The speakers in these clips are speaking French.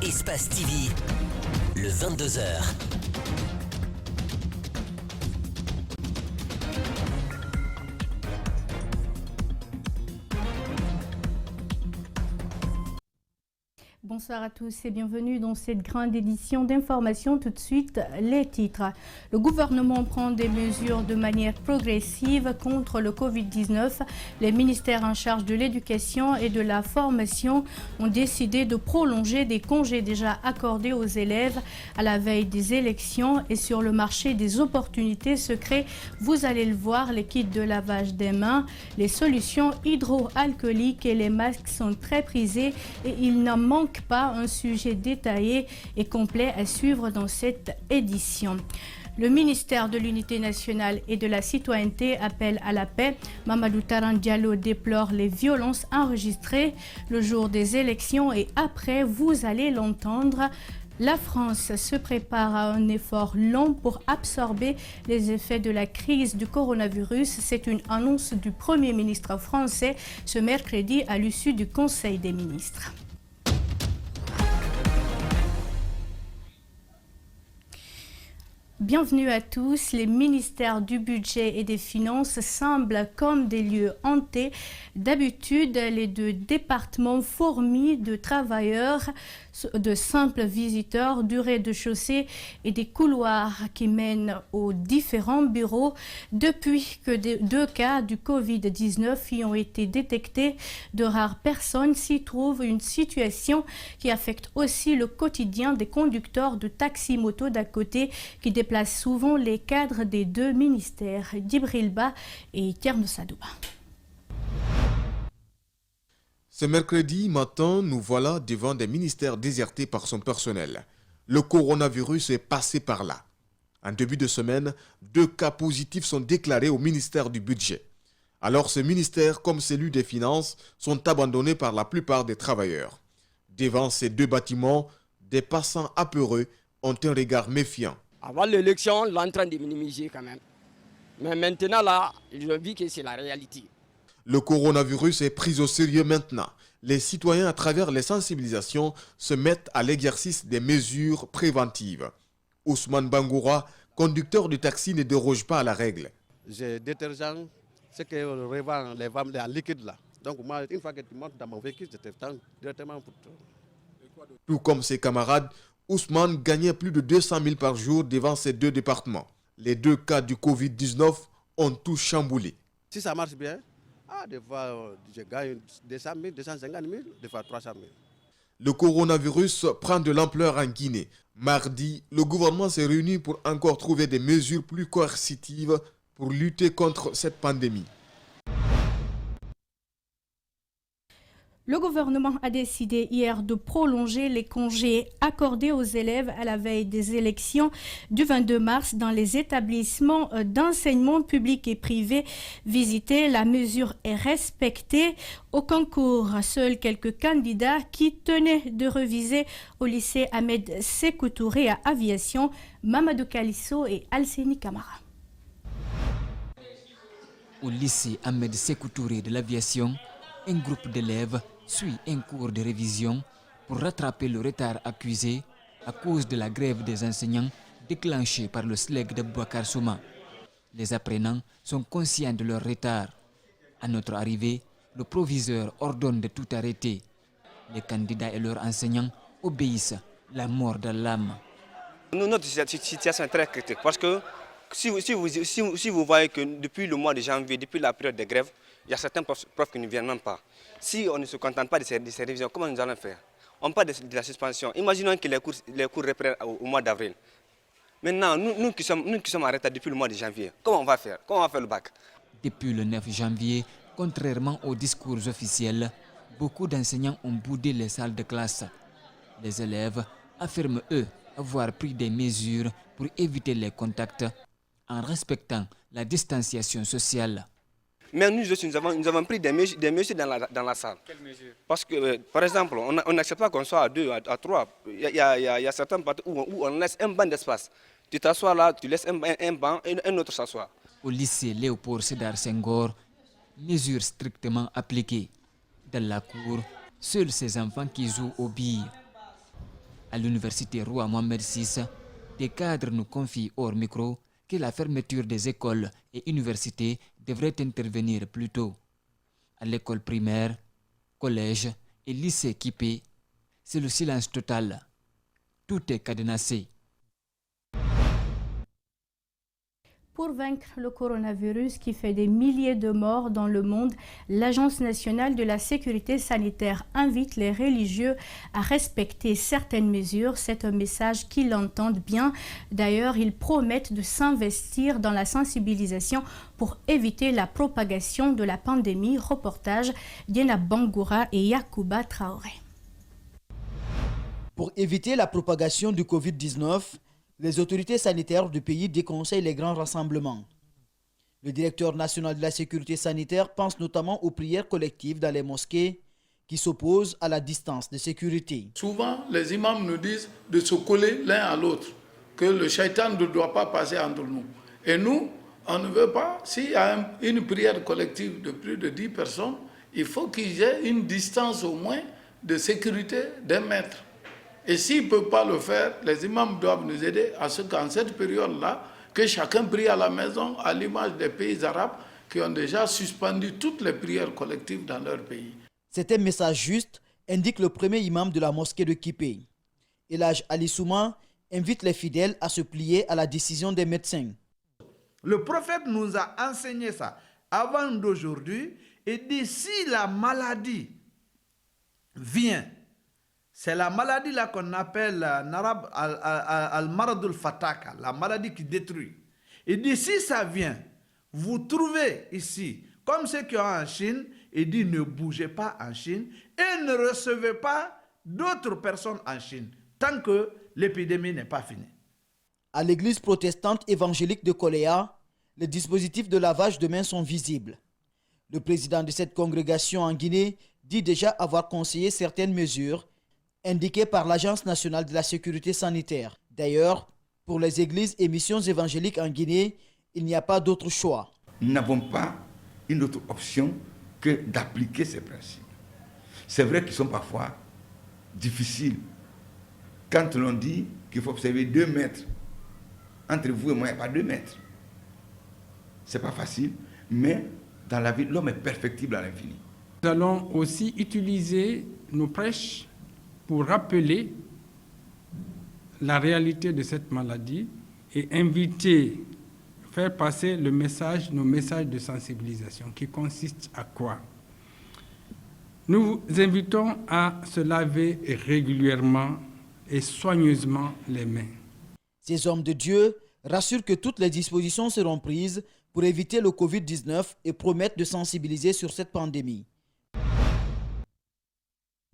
Espace TV, le 22h. Bonsoir à tous et bienvenue dans cette grande édition d'information. Tout de suite, les titres. Le gouvernement prend des mesures de manière progressive contre le Covid-19. Les ministères en charge de l'éducation et de la formation ont décidé de prolonger des congés déjà accordés aux élèves à la veille des élections. Et sur le marché des opportunités se créent, vous allez le voir, les kits de lavage des mains, les solutions hydroalcooliques et les masques sont très prisés et il n'en manque pas un sujet détaillé et complet à suivre dans cette édition. Le ministère de l'Unité nationale et de la citoyenneté appelle à la paix. Mamadou Taran Diallo déplore les violences enregistrées le jour des élections et après, vous allez l'entendre. La France se prépare à un effort long pour absorber les effets de la crise du coronavirus. C'est une annonce du Premier ministre français ce mercredi à l'issue du Conseil des ministres. Bienvenue à tous. Les ministères du budget et des finances semblent comme des lieux hantés. D'habitude, les deux départements fourmillent de travailleurs, de simples visiteurs du rez-de-chaussée et des couloirs qui mènent aux différents bureaux. Depuis que deux cas du Covid-19 y ont été détectés, de rares personnes s'y trouvent, une situation qui affecte aussi le quotidien des conducteurs de taxi-moto d'à côté qui déplacent souvent les cadres des deux ministères, Djibril Ba et Tierno Sadouba. Ce mercredi matin, nous voilà devant des ministères désertés par son personnel. Le coronavirus est passé par là. En début de semaine, 2 cas positifs sont déclarés au ministère du Budget. Alors ce ministère, comme celui des Finances, sont abandonnés par la plupart des travailleurs. Devant ces 2 bâtiments, des passants apeureux ont un regard méfiant. Avant l'élection, on est en train de minimiser quand même. Mais maintenant, là, je vis que c'est la réalité. Le coronavirus est pris au sérieux maintenant. Les citoyens, à travers les sensibilisations, se mettent à l'exercice des mesures préventives. Ousmane Bangoura, conducteur de taxi, ne déroge pas à la règle. J'ai détergent, c'est que revend les ventes en liquide là. Donc moi, une fois que tu montes dans mon véhicule, je te tends directement pour toi. Tout comme ses camarades, Ousmane gagnait plus de 200 000 par jour devant ces 2 départements. Les 2 cas du Covid-19 ont tout chamboulé. Si ça marche bien, des fois je gagne 200 000, 250 000, des fois 300 000. Le coronavirus prend de l'ampleur en Guinée. Mardi, le gouvernement s'est réuni pour encore trouver des mesures plus coercitives pour lutter contre cette pandémie. Le gouvernement a décidé hier de prolonger les congés accordés aux élèves à la veille des élections du 22 mars dans les établissements d'enseignement public et privé visités. La mesure est respectée. Au concours, seuls quelques candidats qui tenaient de reviser au lycée Ahmed Sékou Touré à Aviation, Mamadou Kalisso et Alseni Kamara. Au lycée Ahmed Sékou Touré de l'Aviation, un groupe d'élèves suit un cours de révision pour rattraper le retard accusé à cause de la grève des enseignants déclenchée par le SLEG de Boubacar Souma. Les apprenants sont conscients de leur retard. À notre arrivée, le proviseur ordonne de tout arrêter. Les candidats et leurs enseignants obéissent, la mort de l'âme. Notre situation est très critique parce que si vous voyez que depuis le mois de janvier, depuis la période de grève, il y a certains profs qui ne viennent même pas. Si on ne se contente pas de ces révisions, comment nous allons faire? On parle de la suspension. Imaginons que les cours reprennent au mois d'avril. Maintenant, nous qui sommes en retard depuis le mois de janvier, comment on va faire? Comment on va faire le bac? Depuis le 9 janvier, contrairement aux discours officiels, beaucoup d'enseignants ont boudé les salles de classe. Les élèves affirment, eux, avoir pris des mesures pour éviter les contacts en respectant la distanciation sociale. Mais nous aussi, nous avons pris des mesures dans la salle. Quelles mesures? Parce que, par exemple, on n'accepte pas qu'on soit à 2, à 3. Il y a certains parties où on laisse un banc d'espace. Tu t'assois là, tu laisses un banc et un autre s'assoit. Au lycée Léopold Sédar Senghor, mesures strictement appliquées. Dans la cour, seuls ces enfants qui jouent aux billes. À l'université Roi Mohamed VI, des cadres nous confient hors micro que la fermeture des écoles et universités devrait intervenir plus tôt. À l'école primaire, collège et lycée équipés, c'est le silence total. Tout est cadenassé. Pour vaincre le coronavirus qui fait des milliers de morts dans le monde, l'Agence nationale de la sécurité sanitaire invite les religieux à respecter certaines mesures. C'est un message qu'ils entendent bien. D'ailleurs, ils promettent de s'investir dans la sensibilisation pour éviter la propagation de la pandémie. Reportage Diana Bangoura et Yacouba Traoré. Pour éviter la propagation du Covid-19, les autorités sanitaires du pays déconseillent les grands rassemblements. Le directeur national de la sécurité sanitaire pense notamment aux prières collectives dans les mosquées qui s'opposent à la distance de sécurité. Souvent, les imams nous disent de se coller l'un à l'autre, que le shaitan ne doit pas passer entre nous. Et nous, on ne veut pas, s'il y a une prière collective de plus de 10 personnes, il faut qu'il y ait une distance au moins de sécurité d'1 mètre. Et s'ils ne peuvent pas le faire, les imams doivent nous aider à ce qu'en cette période-là, que chacun prie à la maison, à l'image des pays arabes qui ont déjà suspendu toutes les prières collectives dans leur pays. C'est un message juste, indique le premier imam de la mosquée de Kipé. Elhadj Ali Souma invite les fidèles à se plier à la décision des médecins. Le prophète nous a enseigné ça avant d'aujourd'hui, et dit si la maladie vient, c'est la maladie là qu'on appelle en arabe al-maradul fataka, la maladie qui détruit. Il dit si ça vient, vous trouvez ici, comme ceux qui ont en Chine, il dit ne bougez pas en Chine et ne recevez pas d'autres personnes en Chine tant que l'épidémie n'est pas finie. À l'église protestante évangélique de Koléa, les dispositifs de lavage de mains sont visibles. Le président de cette congrégation en Guinée dit déjà avoir conseillé certaines mesures indiquées par l'Agence nationale de la sécurité sanitaire. D'ailleurs, pour les églises et missions évangéliques en Guinée, il n'y a pas d'autre choix. Nous n'avons pas une autre option que d'appliquer ces principes. C'est vrai qu'ils sont parfois difficiles. Quand l'on dit qu'il faut observer 2 mètres, entre vous et moi, il n'y a pas 2 mètres. Ce n'est pas facile, mais dans la vie, l'homme est perfectible à l'infini. Nous allons aussi utiliser nos prêches pour rappeler la réalité de cette maladie et inviter, faire passer le message, nos messages de sensibilisation qui consistent à quoi? Nous vous invitons à se laver régulièrement et soigneusement les mains. Ces hommes de Dieu rassurent que toutes les dispositions seront prises pour éviter le Covid-19 et promettent de sensibiliser sur cette pandémie.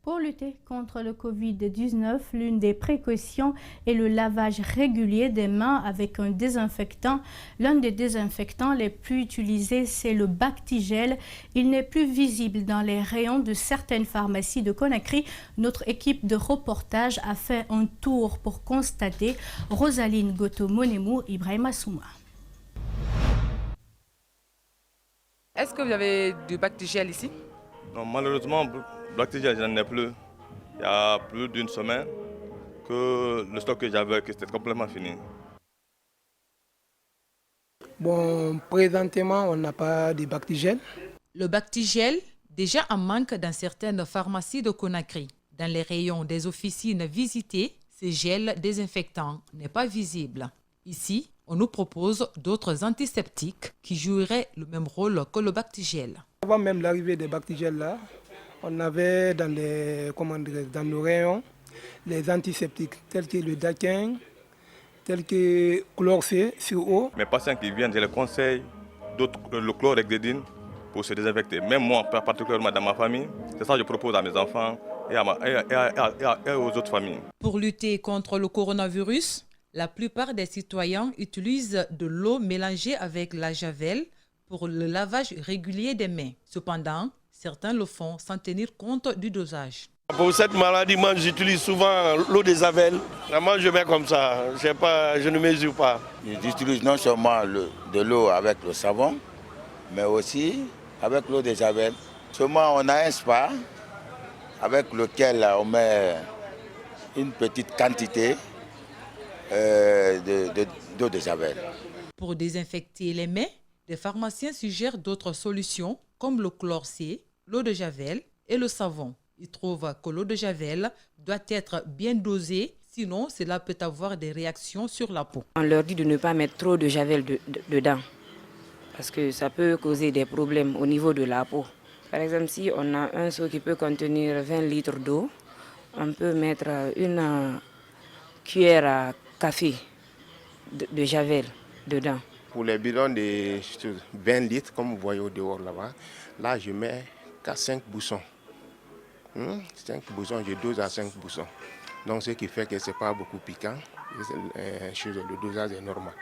Pour lutter contre le Covid-19, l'une des précautions est le lavage régulier des mains avec un désinfectant. L'un des désinfectants les plus utilisés, c'est le Bactigel. Il n'est plus visible dans les rayons de certaines pharmacies de Conakry. Notre équipe de reportage a fait un tour pour constater. Rosaline Goto-Monemou, Ibrahima Souma. Est-ce que vous avez du Bactigel ici? Non, malheureusement, Bactigel, je n'en ai plus. Il y a plus d'1 semaine que le stock que j'avais, c'était complètement fini. Bon, présentement, on n'a pas de Bactigel. Le Bactigel, déjà en manque dans certaines pharmacies de Conakry. Dans les rayons des officines visitées, ce gel désinfectant n'est pas visible. Ici, on nous propose d'autres antiseptiques qui joueraient le même rôle que le Bactigel. Avant même l'arrivée des Bactigel là, on avait dans nos rayons les antiseptiques tels que le Daquin, tels que Chlorcé sur eau. Mes patients qui viennent, je les conseille le chlorhexidine pour se désinfecter. Même moi, particulièrement dans ma famille, c'est ça que je propose à mes enfants et aux autres familles. Pour lutter contre le coronavirus, la plupart des citoyens utilisent de l'eau mélangée avec la javel pour le lavage régulier des mains. Cependant, certains le font sans tenir compte du dosage. Pour cette maladie, moi j'utilise souvent l'eau de javel. Moi je mets comme ça, je ne mesure pas. J'utilise non seulement de l'eau avec le savon, mais aussi avec l'eau de javel. Seulement on a un spa avec lequel on met une petite quantité d'eau de javel. Pour désinfecter les mains, les pharmaciens suggèrent d'autres solutions comme le chlore C, l'eau de javel et le savon. Ils trouvent que l'eau de javel doit être bien dosée, sinon cela peut avoir des réactions sur la peau. On leur dit de ne pas mettre trop de javel dedans parce que ça peut causer des problèmes au niveau de la peau. Par exemple, si on a un seau qui peut contenir 20 litres d'eau, on peut mettre une cuillère à café de javel dedans. Pour les bidons de 20 litres, comme vous voyez au dehors là-bas, là je mets qu'à 5 boussons. 5 boussons, je dose à 5 boussons. Donc ce qui fait que ce n'est pas beaucoup piquant, le dosage est normal.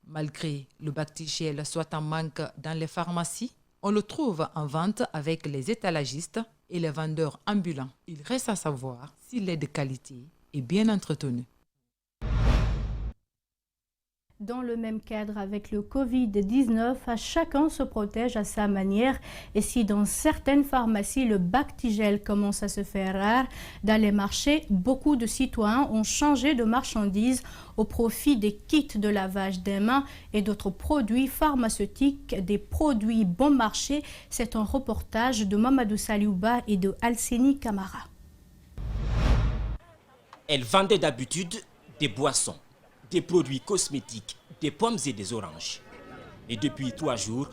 Malgré le Bactigel soit en manque dans les pharmacies, on le trouve en vente avec les étalagistes et les vendeurs ambulants. Il reste à savoir s'il est de qualité et bien entretenu. Dans le même cadre avec le Covid-19, chacun se protège à sa manière. Et si dans certaines pharmacies, le Bactigel commence à se faire rare, dans les marchés, beaucoup de citoyens ont changé de marchandises au profit des kits de lavage des mains et d'autres produits pharmaceutiques, des produits bon marché. C'est un reportage de Mamadou Saliouba et de Alseni Kamara. Elle vendait d'habitude des boissons, des produits cosmétiques, des pommes et des oranges. Et depuis 3 jours,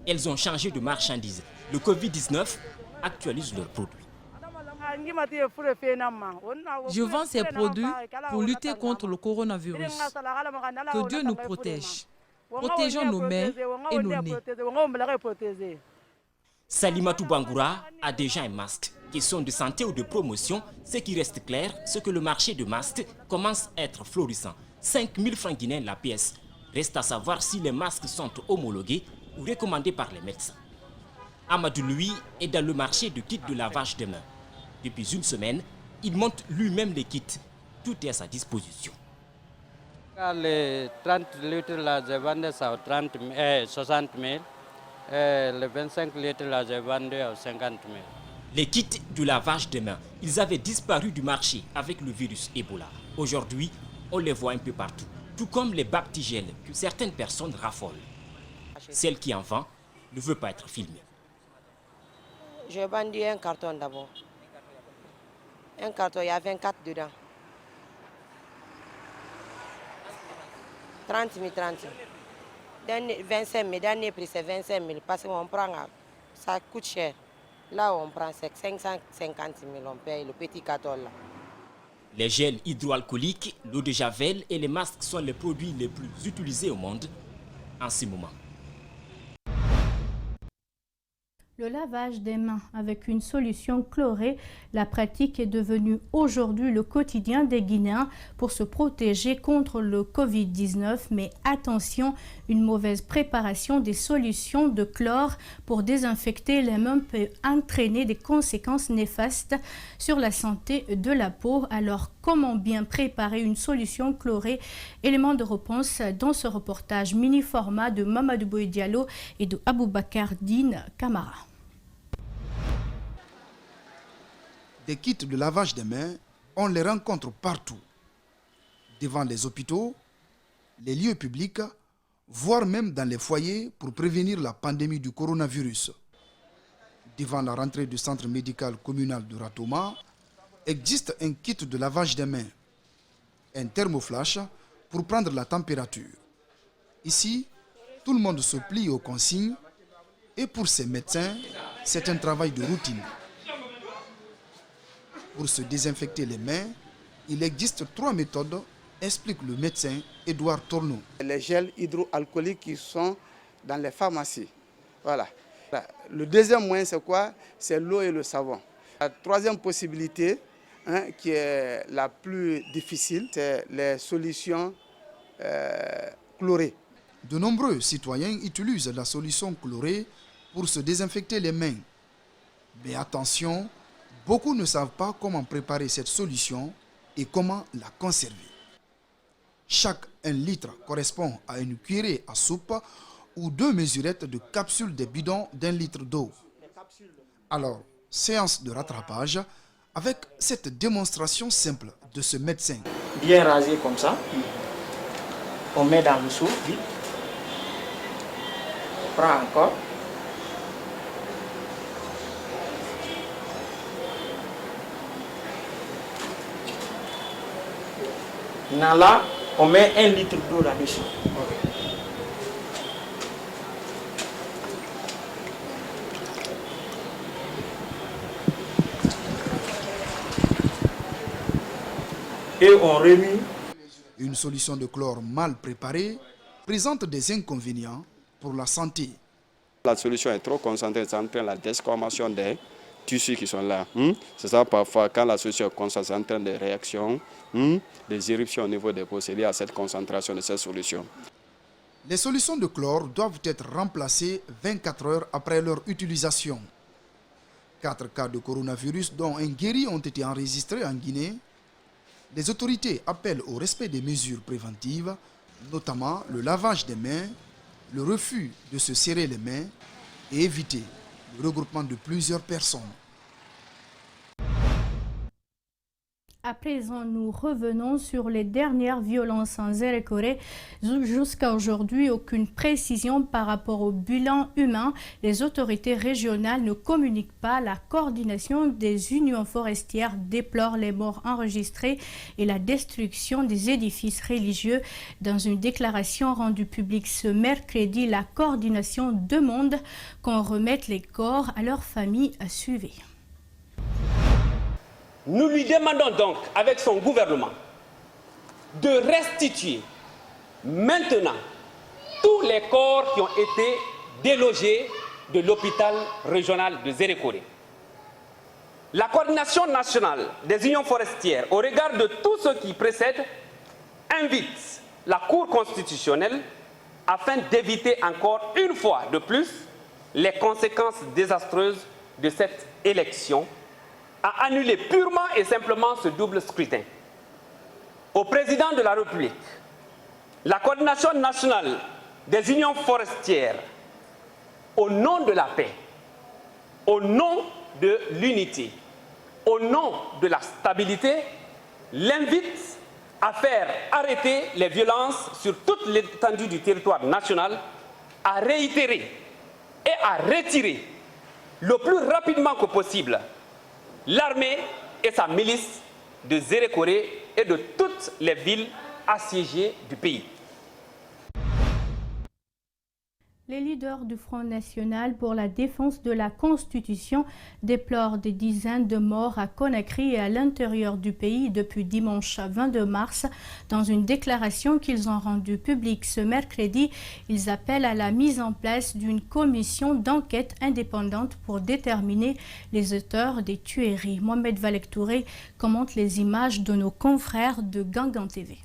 elles ont changé de marchandises. Le Covid-19 actualise leurs produits. Je vends ces produits pour lutter contre le coronavirus. Que Dieu nous protège. Protégeons nos mains et nos nez. Salimatou Bangoura a déjà un masque. Question de santé ou de promotion, ce qui reste clair, c'est que le marché de masques commence à être florissant. 5 000 francs guinéens la pièce. Reste à savoir si les masques sont homologués ou recommandés par les médecins. Amadou, lui, est dans le marché de kits de lavage de mains. Depuis une semaine, il monte lui-même les kits. Tout est à sa disposition. Les 30 litres, là, je vendais ça aux 60 000. Les 25 litres, là, je vendais aux 50 000. Les kits de lavage de mains, ils avaient disparu du marché avec le virus Ebola. Aujourd'hui, on les voit un peu partout, tout comme les Bactigel que certaines personnes raffolent. Celle qui en vend ne veut pas être filmée. Je vendis un carton d'abord. Un carton, il y a 24 dedans. 30 000, 30 000. 25 000, dernier prix c'est 25 000 parce qu'on prend, ça coûte cher. Là on prend 550 000, on paye le petit carton là. Les gels hydroalcooliques, l'eau de javel et les masques sont les produits les plus utilisés au monde en ce moment. Le lavage des mains avec une solution chlorée, la pratique est devenue aujourd'hui le quotidien des Guinéens pour se protéger contre le Covid-19. Mais attention, une mauvaise préparation des solutions de chlore pour désinfecter les mains peut entraîner des conséquences néfastes sur la santé de la peau. Alors, comment bien préparer une solution chlorée? Élément de réponse dans ce reportage mini-format de Mamadou Boy Diallo et de Aboubakar Dine Kamara. Des kits de lavage des mains, on les rencontre partout. Devant les hôpitaux, les lieux publics, voire même dans les foyers pour prévenir la pandémie du coronavirus. Devant la rentrée du centre médical communal de Ratoma, existe un kit de lavage des mains, un thermoflash pour prendre la température. Ici, tout le monde se plie aux consignes et pour ces médecins, c'est un travail de routine. Pour se désinfecter les mains, il existe 3 méthodes, explique le médecin Edouard Tourneau. Les gels hydroalcooliques qui sont dans les pharmacies. Voilà. Le deuxième moyen, c'est quoi? C'est l'eau et le savon. La troisième possibilité, qui est la plus difficile, c'est les solutions chlorées. De nombreux citoyens utilisent la solution chlorée pour se désinfecter les mains. Mais attention, beaucoup ne savent pas comment préparer cette solution et comment la conserver. Chaque 1 litre correspond à une cuillerée à soupe ou 2 mesurettes de capsules de bidons d'1 litre d'eau. Alors, séance de rattrapage avec cette démonstration simple de ce médecin. Bien rasé comme ça, on met dans le seau, vite. On prend encore. Maintenant là, on met 1 litre d'eau là-dessus. Et on remet. Une solution de chlore mal préparée présente des inconvénients pour la santé. La solution est trop concentrée, ça entraîne la desquamation des tissus qui sont là. C'est ça parfois, quand la solution est concentrée, ça entraîne des réactions, des éruptions au niveau des peaux. C'est lié à cette concentration de cette solution. Les solutions de chlore doivent être remplacées 24 heures après leur utilisation. 4 cas de coronavirus, dont un guéri, ont été enregistrés en Guinée. Les autorités appellent au respect des mesures préventives, notamment le lavage des mains, le refus de se serrer les mains et éviter le regroupement de plusieurs personnes. À présent, nous revenons sur les dernières violences en Zérékoré. Jusqu'à aujourd'hui, aucune précision par rapport au bilan humain. Les autorités régionales ne communiquent pas. La coordination des unions forestières déplore les morts enregistrées et la destruction des édifices religieux. Dans une déclaration rendue publique ce mercredi, la coordination demande qu'on remette les corps à leurs familles à suivre. Nous lui demandons donc, avec son gouvernement, de restituer maintenant tous les corps qui ont été délogés de l'hôpital régional de Zérékoré. La coordination nationale des unions forestières, au regard de tout ce qui précède, invite la Cour constitutionnelle afin d'éviter encore une fois de plus les conséquences désastreuses de cette élection, à annuler purement et simplement ce double scrutin. Au président de la République, la coordination nationale des unions forestières, au nom de la paix, au nom de l'unité, au nom de la stabilité, l'invite à faire arrêter les violences sur toute l'étendue du territoire national, à réitérer et à retirer le plus rapidement que possible l'armée et sa milice de Zérékoré et de toutes les villes assiégées du pays. Les leaders du Front national pour la défense de la Constitution déplorent des dizaines de morts à Conakry et à l'intérieur du pays depuis dimanche 22 mars. Dans une déclaration qu'ils ont rendue publique ce mercredi, ils appellent à la mise en place d'une commission d'enquête indépendante pour déterminer les auteurs des tueries. Mohamed Valek Touré commente les images de nos confrères de Gangan TV.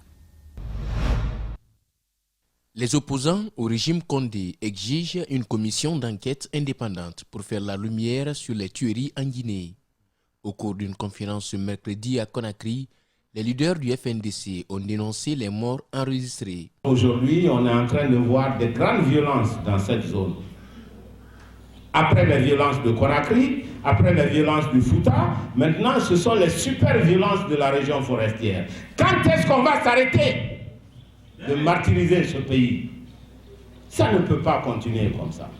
Les opposants au régime Condé exigent une commission d'enquête indépendante pour faire la lumière sur les tueries en Guinée. Au cours d'une conférence ce mercredi à Conakry, les leaders du FNDC ont dénoncé les morts enregistrées. Aujourd'hui, on est en train de voir de grandes violences dans cette zone. Après les violences de Conakry, après les violences du Fouta, maintenant ce sont les super violences de la région forestière. Quand est-ce qu'on va s'arrêter de martyriser ce pays? Ça ne peut pas continuer comme ça.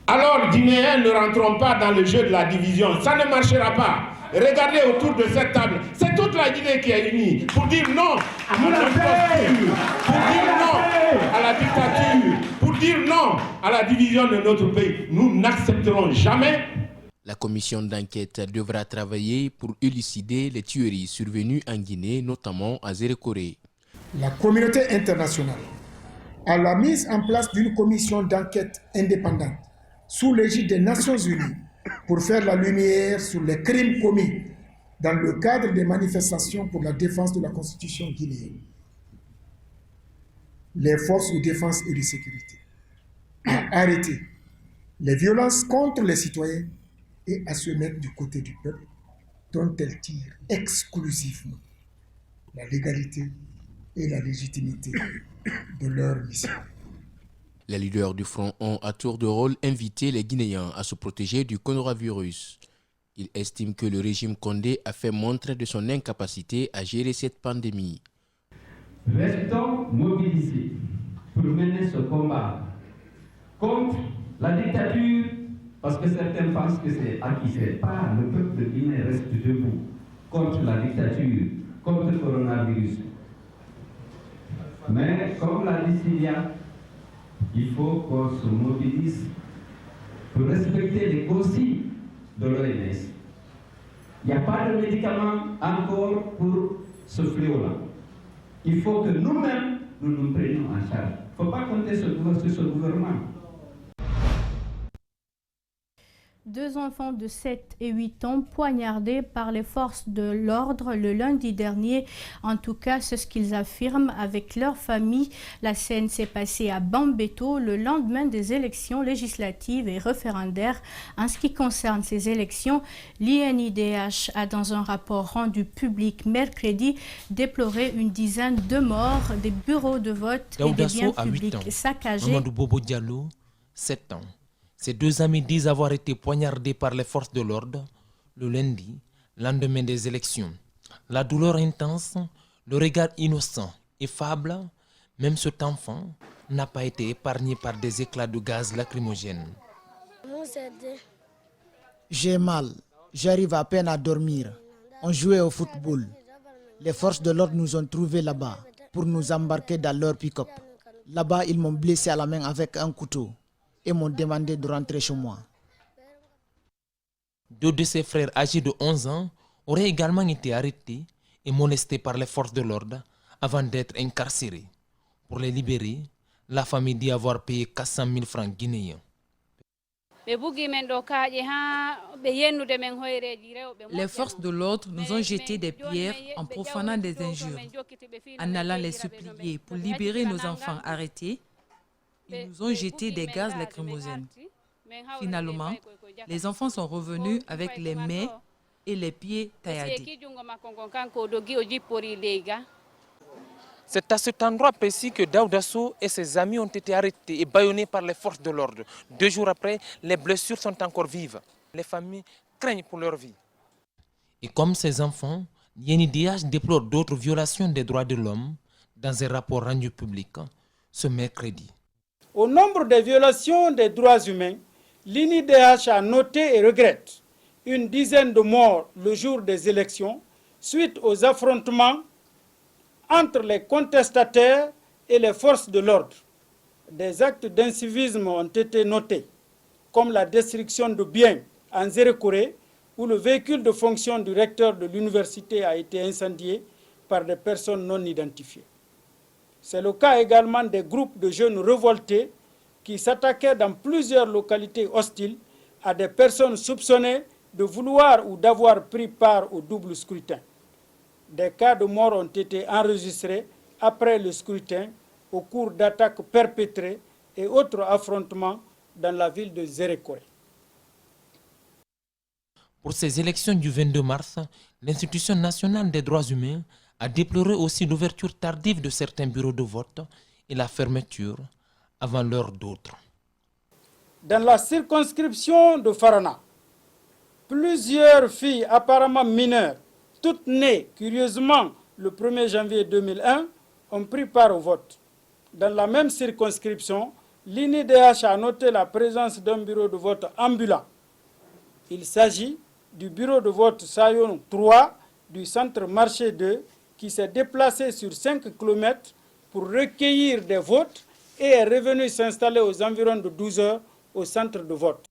Alors, Guinéens ne rentrons pas dans le jeu de la division. Ça ne marchera pas. Regardez autour de cette table. C'est toute la Guinée qui est unie pour dire non à l'imposture, pour dire non à la dictature, pour dire non à la division de notre pays. Nous n'accepterons jamais. La commission d'enquête devra travailler pour élucider les tueries survenues en Guinée, notamment à Zérékoré. La communauté internationale a la mise en place d'une commission d'enquête indépendante sous l'égide des Nations Unies pour faire la lumière sur les crimes commis dans le cadre des manifestations pour la défense de la Constitution guinéenne. Les forces de défense et de sécurité ont arrêté les violences contre les citoyens et à se mettre du côté du peuple dont elles tirent exclusivement la légalité et la légitimité de leur mission. Les leaders du front ont à tour de rôle invité les Guinéens à se protéger du coronavirus. Il estime que le régime Condé a fait montre de son incapacité à gérer cette pandémie. Restons mobilisés pour mener ce combat contre la dictature, parce que certains pensent que c'est acquis. C'est pas, le peuple guinéen reste debout contre la dictature, contre le coronavirus. Mais comme l'a dit Sylvia, il faut qu'on se mobilise pour respecter les consignes de l'OMS. Il n'y a pas de médicaments encore pour ce fléau-là. Il faut que nous-mêmes, nous prenions en charge. Il ne faut pas compter sur ce gouvernement. 2 enfants de 7 et 8 ans poignardés par les forces de l'ordre le lundi dernier. En tout cas, c'est ce qu'ils affirment avec leur famille. La scène s'est passée à Bambeto le lendemain des élections législatives et référendaires. En ce qui concerne ces élections, l'INIDH a dans un rapport rendu public mercredi déploré une dizaine de morts, des bureaux de vote et des biens publics saccagés. Mamadou Bobo Diallo, 7 ans. Ces 2 amis disent avoir été poignardés par les forces de l'ordre le lundi, lendemain des élections. La douleur intense, le regard innocent et faible, même cet enfant n'a pas été épargné par des éclats de gaz lacrymogènes. J'ai mal, j'arrive à peine à dormir. On jouait au football. Les forces de l'ordre nous ont trouvés là-bas pour nous embarquer dans leur pick-up. Là-bas, ils m'ont blessé à la main avec un couteau et m'ont demandé de rentrer chez moi. 2 de ses frères âgés de 11 ans auraient également été arrêtés et molestés par les forces de l'ordre avant d'être incarcérés. Pour les libérer, la famille dit avoir payé 400 000 francs guinéens. Les forces de l'ordre nous ont jeté des pierres en profanant des injures. En allant les supplier pour libérer nos enfants arrêtés, ils nous ont jeté des gaz lacrymogènes. Finalement, les enfants sont revenus avec les mains et les pieds tailladés. C'est à cet endroit précis que Daoudasso et ses amis ont été arrêtés et bâillonnés par les forces de l'ordre. 2 jours après, les blessures sont encore vives. Les familles craignent pour leur vie. Et comme ces enfants, l'INIDH déplore d'autres violations des droits de l'homme dans un rapport rendu public ce mercredi. Au nombre des violations des droits humains, l'INIDH a noté et regrette une dizaine de morts le jour des élections suite aux affrontements entre les contestataires et les forces de l'ordre. Des actes d'incivisme ont été notés, comme la destruction de biens en Zérekoré, où le véhicule de fonction du recteur de l'université a été incendié par des personnes non identifiées. C'est le cas également des groupes de jeunes révoltés qui s'attaquaient dans plusieurs localités hostiles à des personnes soupçonnées de vouloir ou d'avoir pris part au double scrutin. Des cas de mort ont été enregistrés après le scrutin au cours d'attaques perpétrées et autres affrontements dans la ville de Zérekoré. Pour ces élections du 22 mars, l'Institution nationale des droits humains a déploré aussi l'ouverture tardive de certains bureaux de vote et la fermeture avant l'heure d'autres. Dans la circonscription de Farana, plusieurs filles apparemment mineures, toutes nées curieusement le 1er janvier 2001, ont pris part au vote. Dans la même circonscription, l'INIDH a noté la présence d'un bureau de vote ambulant. Il s'agit du bureau de vote Sayon 3 du centre marché 2 qui s'est déplacé sur 5 km pour recueillir des votes et est revenu s'installer aux environs de 12 heures au centre de vote.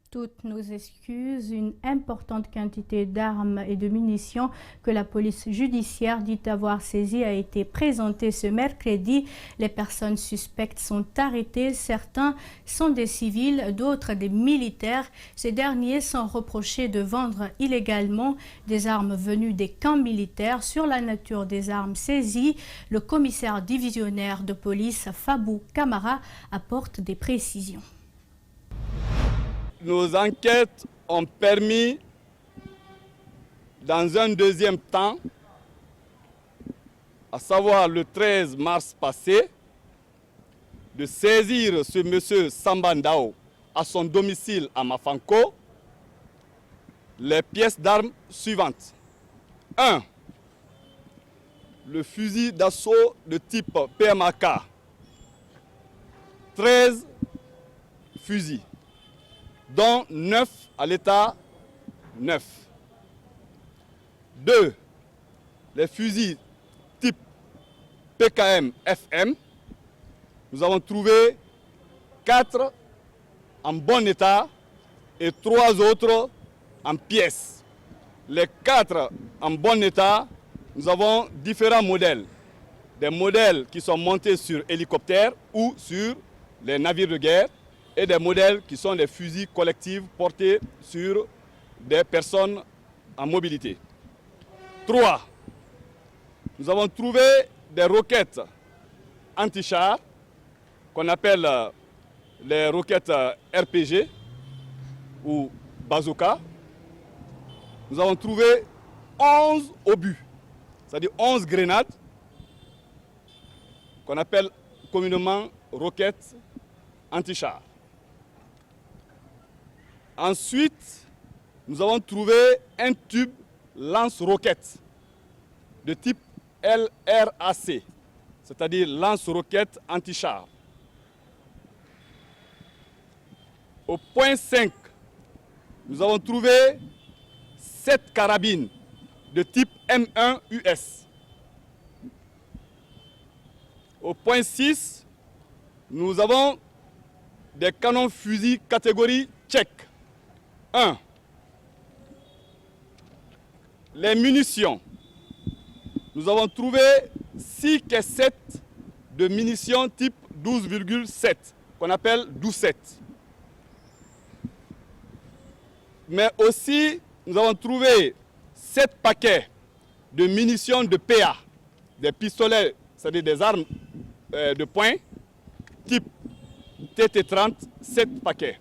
Toutes nos excuses, une importante quantité d'armes et de munitions que la police judiciaire dit avoir saisies a été présentée ce mercredi. Les personnes suspectes sont arrêtées. Certains sont des civils, d'autres des militaires. Ces derniers sont reprochés de vendre illégalement des armes venues des camps militaires. Sur la nature des armes saisies, le commissaire divisionnaire de police Fabou Camara apporte des précisions. Nos enquêtes ont permis, dans un deuxième temps, à savoir le 13 mars passé, de saisir ce monsieur Sambandao à son domicile à Mafanko les pièces d'armes suivantes. 1. Le fusil d'assaut de type PMAK. 13 fusils, dont 9 à l'état neuf. 2. Les fusils type PKM-FM. Nous avons trouvé 4 en bon état et 3 autres en pièces. Les 4 en bon état, nous avons différents modèles. Des modèles qui sont montés sur hélicoptères ou sur les navires de guerre et des modèles qui sont des fusils collectifs portés sur des personnes en mobilité. 3. Nous avons trouvé des roquettes anti-chars qu'on appelle les roquettes RPG ou bazooka. Nous avons trouvé 11 obus, c'est-à-dire 11 grenades qu'on appelle communément roquettes anti-chars. Ensuite, nous avons trouvé un tube lance-roquettes de type LRAC, c'est-à-dire lance-roquettes anti-chars. Au point 5, nous avons trouvé 7 carabines de type M1 US. Au point 6, nous avons des canons fusils catégorie tchèque. 1. Les munitions. Nous avons trouvé 6 caissettes de munitions type 12,7, qu'on appelle 12,7. Mais aussi, nous avons trouvé 7 paquets de munitions de PA, des pistolets, c'est-à-dire des armes de poing, type TT30, 7 paquets.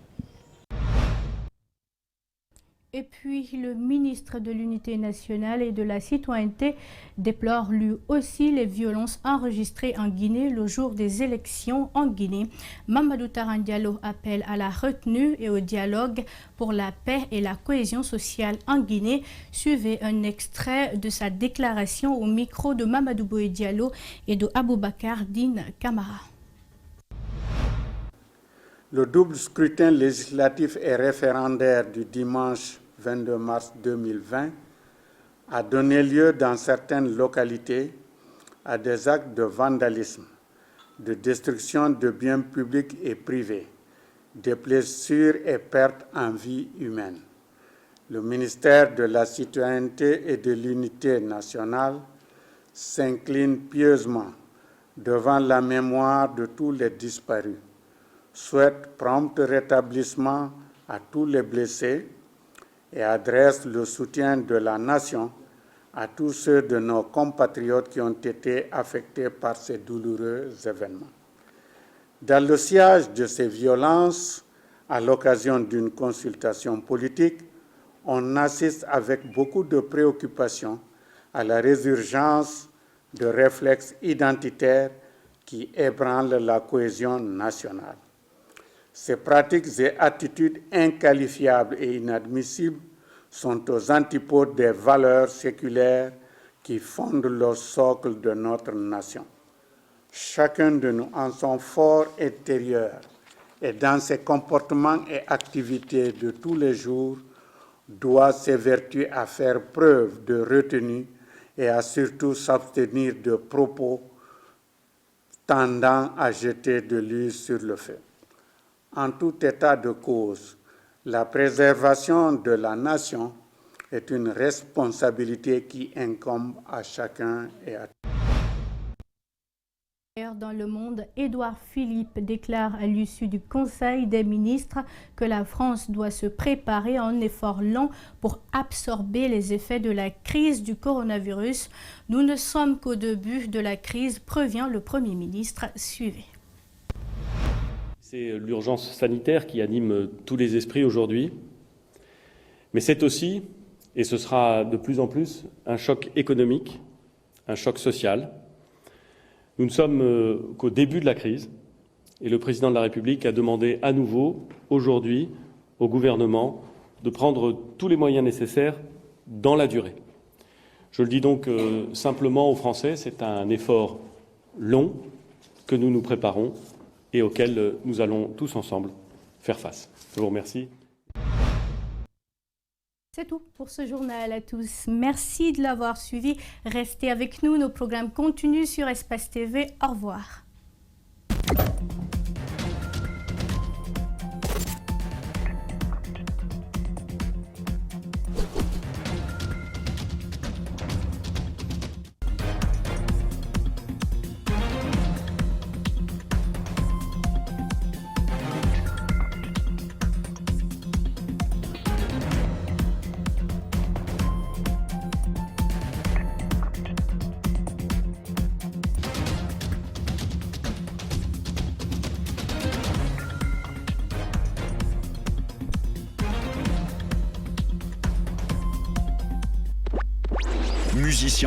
Et puis, le ministre de l'Unité nationale et de la citoyenneté déplore lui aussi les violences enregistrées en Guinée le jour des élections en Guinée. Mamadou Taran Diallo appelle à la retenue et au dialogue pour la paix et la cohésion sociale en Guinée. Suivez un extrait de sa déclaration au micro de Mamadou Boye Diallo et de Aboubakar Dine Kamara. Le double scrutin législatif et référendaire du dimanche 22 mars 2020 a donné lieu dans certaines localités à des actes de vandalisme, de destruction de biens publics et privés, de blessures et pertes en vie humaine. Le ministère de la Citoyenneté et de l'Unité nationale s'incline pieusement devant la mémoire de tous les disparus, souhaite prompt rétablissement à tous les blessés et adresse le soutien de la nation à tous ceux de nos compatriotes qui ont été affectés par ces douloureux événements. Dans le sillage de ces violences, à l'occasion d'une consultation politique, on assiste avec beaucoup de préoccupation à la résurgence de réflexes identitaires qui ébranlent la cohésion nationale. Ces pratiques et attitudes inqualifiables et inadmissibles sont aux antipodes des valeurs séculaires qui fondent le socle de notre nation. Chacun de nous, en son fort intérieur et dans ses comportements et activités de tous les jours, doit s'évertuer à faire preuve de retenue et à surtout s'abstenir de propos tendant à jeter de l'huile sur le feu. En tout état de cause, la préservation de la nation est une responsabilité qui incombe à chacun et à tous. Dans le monde, Édouard Philippe déclare à l'issue du Conseil des ministres que la France doit se préparer à un effort long pour absorber les effets de la crise du coronavirus. Nous ne sommes qu'au début de la crise, prévient le Premier ministre. Suivez. C'est l'urgence sanitaire qui anime tous les esprits aujourd'hui, mais c'est aussi, et ce sera de plus en plus, un choc économique, un choc social. Nous ne sommes qu'au début de la crise et le président de la République a demandé à nouveau aujourd'hui au gouvernement de prendre tous les moyens nécessaires dans la durée. Je le dis donc simplement aux Français, c'est un effort long que nous nous préparons et auquel nous allons tous ensemble faire face. Je vous remercie. C'est tout pour ce journal à tous. Merci de l'avoir suivi. Restez avec nous, nos programmes continuent sur Espace TV. Au revoir. Musicien.